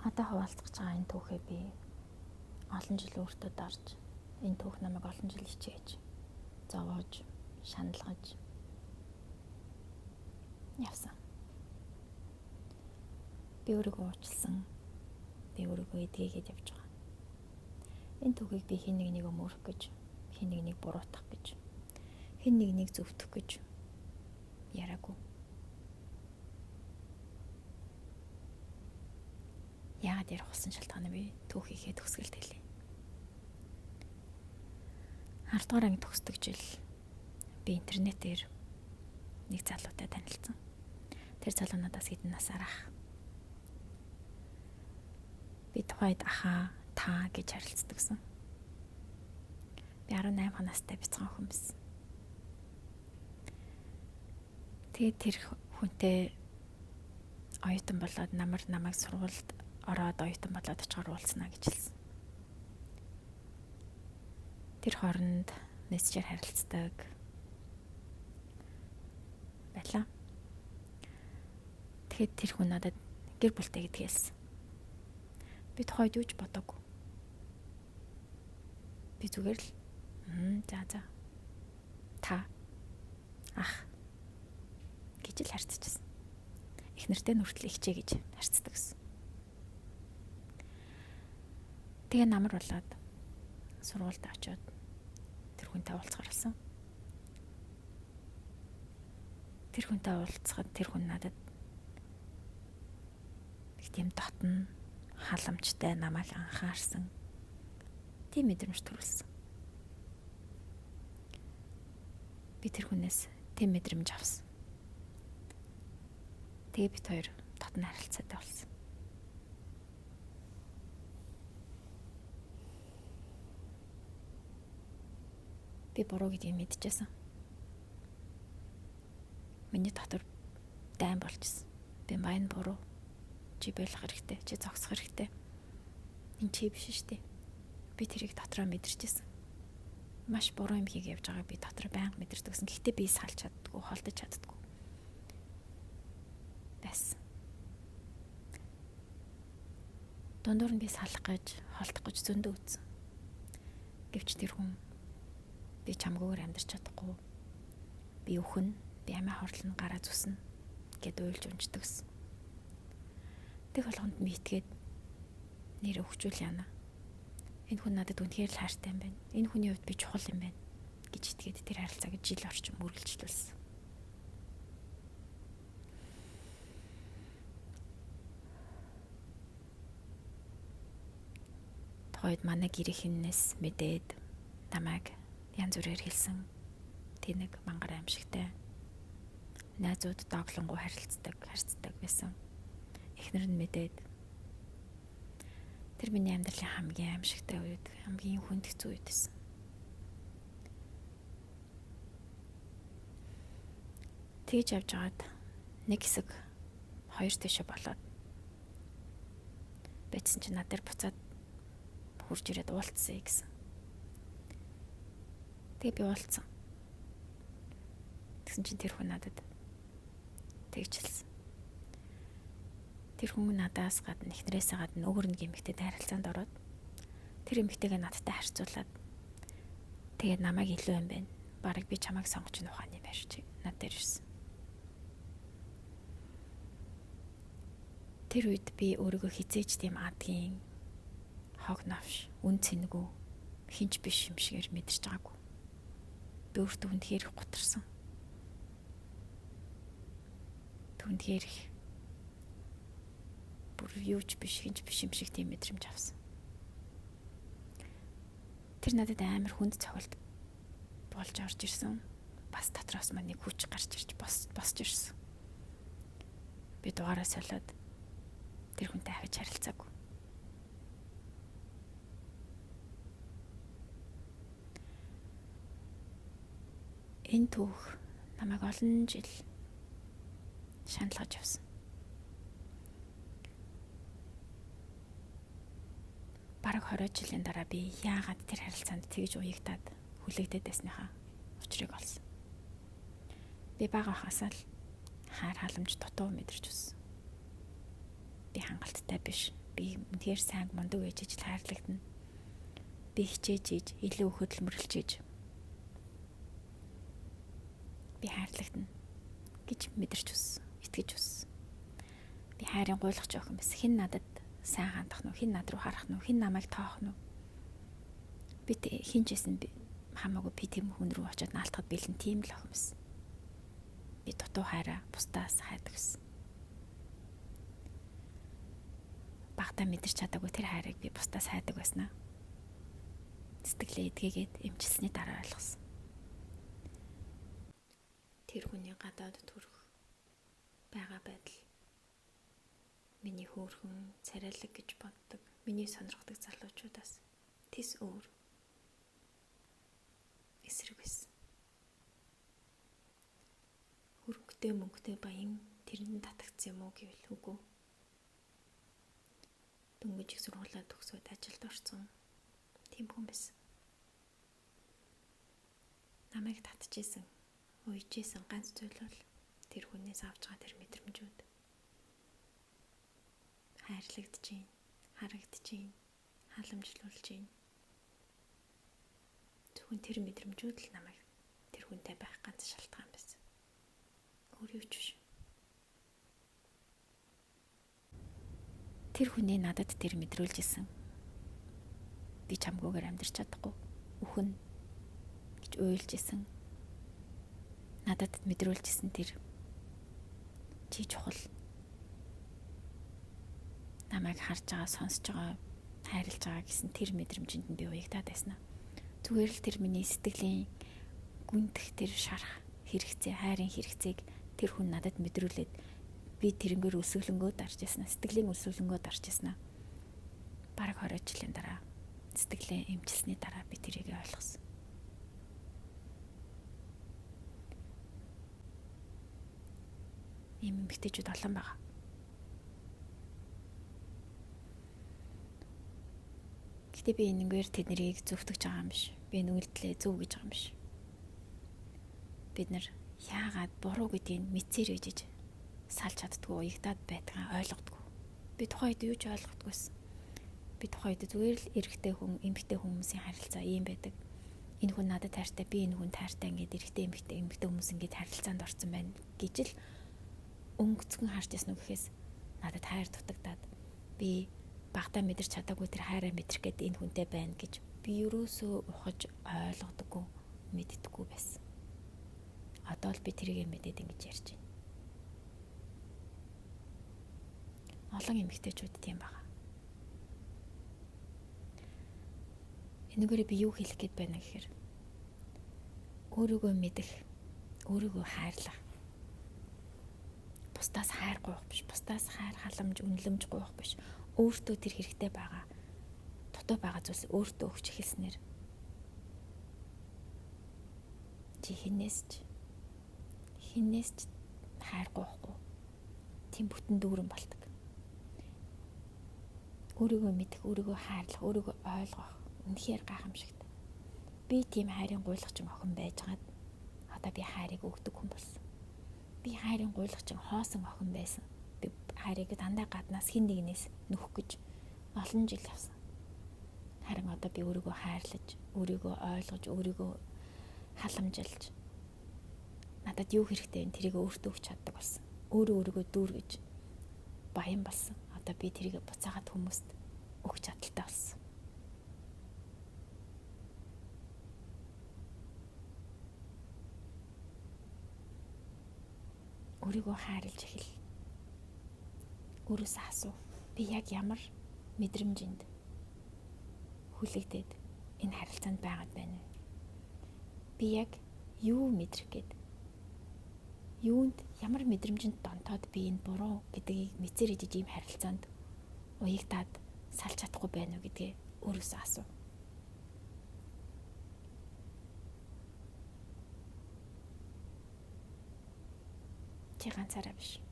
Одоо хуваалцах байгаа энэ түүхээ би олон жил өөртөө дарж, энэ түүх намайг олон жил хичээж, зовоож, шаналгаж явсан. Би өөрийгөө уучлсан. Би өөрийгөө эдгээгээд явж байгаа. Энэ түүхийг би хэн нэгнийг өмөрөх гэж, хэн нэгнийг буруутгах гэж, хэн нэгнийг зөвтгөх гэж яриаггүй. Яагаад ярих болсон шалтгааны би түүхийхээ төгсгөлд хэлье. 10 дугаар анги төгсдөг жил би интернетээр нэг залуутай танилцсан. Тэр залуу надаас хэдэн насаар ах. Би тухайд ахаа, та гэж харилцдагсан. Би 18 настай бяцхан хүн байсан. Тэгээд тэр хүнтэй оюутан болоод намайг сургуульд ороод оюутан болоод очихоор уулзнаа гэж хэлсэн. Тэр хооронд мессежээр харилцдаг байлаа. Тэгэхэд тэр хүн надад гэр бүлтэй гэдгийг хэлсэн. Би тухайд юу ч бодоогүй. Би зүгээр л за та ах гэж л харьцажсэн. Их нэртэй нүртэл ихчээ гэж харьцдаг гэсэн. Тэгээ намар болоод сургуульд очиод тэр хүнтэй уулзахаар болсон. Тэр хүнтэй уулзахад тэр хүн надад их тийм дотн халамжтай намайг анхаарсан. Тийм мэдрэмж төрүүлсэн. Би тэр хүнээс тийм мэдрэмж авсан. Тэгээ бид хоёр дотн харилцаатай болсон. Би буруу гэдгийг мэдчихсэн. Миний дотор дайн болчихсон. Би маань буруу. Чи байлах хэрэгтэй, чи зогсох хэрэгтэй. Энэ чи биш шүү дээ. Би тэрийг дотроо мэдэрчээсэн. Маш буруу юм хийгээд явж байгааг би дотроо байнга мэдэрдэгсэн. Гэхдээ би салж чаддаггүй, холдож чаддаггүй. Бас. Дундуур нь би салах гэж, холдох гэж зөндөө үзсэн. Гэвч тэр хүн би чамгүйгээр амьдарч чадахгүй. Би өхөн, би амиа хорлон гараа зүснэ гэд уйлж унждагс. Тэг болгонд би итгээд нэр өгчүүл яана. Энэ хүн надад үнэхээр л хайртай юм байна. Энэ хүний хувьд би чухал юм байна гэж итгээд тэр харилцааг жил орчим үргэлжлүүлсэн. Тухайд манай гэрийнхнээс мэдээд намайг янз бүрээр хэлсэн. Тэнэг мангар аимшигтай. Найзууд дооглонгоо харилцдаг байсан. Эхнэр нь мэдээд тэр миний амьдралын хамгийн аимшигтай үед, хамгийн хүнд хэцүү үед байсан. Тэгж явж байгаад нэг хэсэг хоёр тишээ болоод бэцсэн чи надад буцаад хурж ирээд уулцсан гэсэн. Тэгээ би уулцсан. Тэгсэн чинь тэр хүн надад тэгжилсэн. Тэр хүн надаас гадна эхнэрээсээ гадна өөр нэг эмэгтэйтэй харилцаанд ороод тэр эмэгтэйгээ надтай харьцуулаад тэгээд намайг илүү юм байна. Бараг би чамайг сонгож нухааны байрч над дээр ирсэн. Тэр үед би өөрийгөө хизээж тийм адгийн хог навш, үн цэнэгүй хинч биш юм шигээр мэдэрч байгаагүй. Би өөртөө үнэхээр гутарсан. Түнхээр бүр юуч биш, хинч биш юм шиг тийм мэдрэмж авсан. Тэр надад амар хүнд цогцолт болж орж ирсэн. Бас дотроос маань нэг хүч гарч ирж босч ирсэн. Би дугаараа солиод тэр хүнтэй хавж харилцаагүй. Энэ түүх намайг олон жил шаналгаж явсан. Бараг 20 жилийн дараа би яагаад тэр харилцаанд тэгж уягдаад хүлэгдээд байсныхаа учрыг олсон. Би бага хасаал хайр халамж дутуу мэдэрч өссөн. Би хангалттай биш, би үнэхээр сайн мундаг байж ижил хайрлагдана. Би хичээж ийж илүү хөдөлмөрлөж ийж би хайрлагдана гэж мэдэрч өссөн, итгэж өссөн. Би хайрын гуйлгач охин бас хэн надад сайн хандах нь, хэн над руу харах нь, хэн намайг тоох нь. Би хинчээсэн хамаагүй би тийм хүн рүү очиод наалтахад бэлэн тийм л охин байсан. Би дутуу хайраа бусдаас хайдаг байсан. Багтаа мэдэрч чадаагүй тэр хайрыг би бусдаас хайдаг байснаа. Сэтгэлээ эдгээгээд эмчилсэний дараа ойлгосон. Тэр хүний гадаад төрөх байгаа байдал миний хөөрхөн царайлаг гэж боддог, миний сонирхдаг залуучуудаас тис өөр эсрэг байсан. Хөрөнгөтэй мөнгөтэй баян тэрэнд татагдсан юм уу гэвэл үгүй. Дөнгөж их сургуулаа төгсөөд ажилд орсон тийм хүн байсан. Намайг татчихсан, уйжсэн ганц зүйл бол тэр хүнээс авч байгаа тэр мэдрэмжүүд. Хайрлагдаж гин, харагдаж гин, халамжлуулж гин. Зөвхөн тэр мэдрэмжүүд л намайг тэр хүнтэй байх ганц шалтгаан байсан. Өөр юу ч биш. Тэр хүний надад тэр мэдрүүлжсэн. Би чамгүйгээр амьдрч чадахгүй. Үхэн гэж уйлжсэн. Надад мэдрүүлжсэн тэр чи чухал. Намайг харж байгаа, сонсож байгаа, хайрлаж байгаа гэсэн тэр мэдрэмжинд нь би уягтаад байснаа. Зүгээр л тэр миний сэтгэлийн гүндэх тэр шарах хэрэгцээ, хайрын хэрэгцээг тэр хүн надад мэдрүүлээд би тэрнгээр өсөглөнгөө дарж яснаа, сэтгэлийн өсөглөнгөө дарж яснаа. Бараг 20 жилийн дараа сэтгэлээ эмчилсэний дараа би тэрийг ойлгосон. Ийм эмэгтэйчүүд олон байгаа. Гэтэ би энэгээр тэднийг зөвтгөж байгаа юм биш. Би нүгэлдлээ зөв гэж байгаа юм биш. Бид нар яагаад буруу гэдгийг мэдсээр ээжж салж чаддгүй, уягтаад байдгаа ойлгодгүй. Би тухайд юу ч ойлгохдгүйсэн. Би тухайд зүгээр л эрэгтэй хүн, эмэгтэй хүмүүсийн харилцаа ийм байдаг. Энэ хүн надад тайртай, би энэ хүн тайртай ингээд эрэгтэй эмэгтэй хүмүүс ингээд харилцаанд орсон байна гэж л өнгөцгөн харж ясна гэхээс надад хайр дутагдаад би багтаа мэдэрч чадаагүй тэр хайраа мэдрэх гээд энэ хүнтэй байна гэж би юусоо ухаж ойлгодоггүй, мэддэггүй байсан. Одоо л би тэрийг мэдээд ингэж ярьж байна. Олон эмэгтэйчүүд тийм байгаа. Энэгээр би юу хэлэх гээд байна гэхээр өөрийгөө мэдэх, өөрийгөө хайрлах. Бусдаас хайр гуйх биш, бусдаас хайр халамж, үнэлэмж гуйх биш. Өөртөө тэр хэрэгтэй байгаа. Дутуу байгаа зүйлс өөртөө өгч эхэлснээр чи хинээс ч хайр гуйхгүй. Тийм бүтэн дүүрэн болдог. Өөрийгөө мэдэх, өөрийгөө хайрлах, өөрийгөө ойлгох үнэхээр гайхамшигтай. Би тийм хайрын гуйлагч охин байжгаад одоо би хайрыг өгдөг хүн болсон. Би хайрын гуйлагч хоосон охин байсан. Би хайрыг дандаа гаднаас хэн нэгнээс нөхөх гэж олон жил явсан. Харин одоо би өөрийгөө хайрлаж, өөрийгөө ойлгож, өөрийгөө халамжилж надад юу хэрэгтэй вэ? Тэрийг өөртөө өгч чаддаг болсон. Өөрийгөө дүүргэж баян болсон. Одоо би тэрийг буцаагаад хүмүүст өгч чадaltaй болсон. Өөрийгөө хайрлаж эхэл. Өөрөөсөө асуу. Би яг ямар мэдрэмжинд хүлэгдээд энэ харилцаанд байгаад байна вэ? Би яг юу мэдрэх гээд юунд ямар мэдрэмжинд донтоод би энэ буруу гэдгийг мэдсээр ижиж ийм харилцаанд уягтаад салж чадахгүй байна уу гэдгээ өөрөөсөө асуу. Чи ганцаараа биш.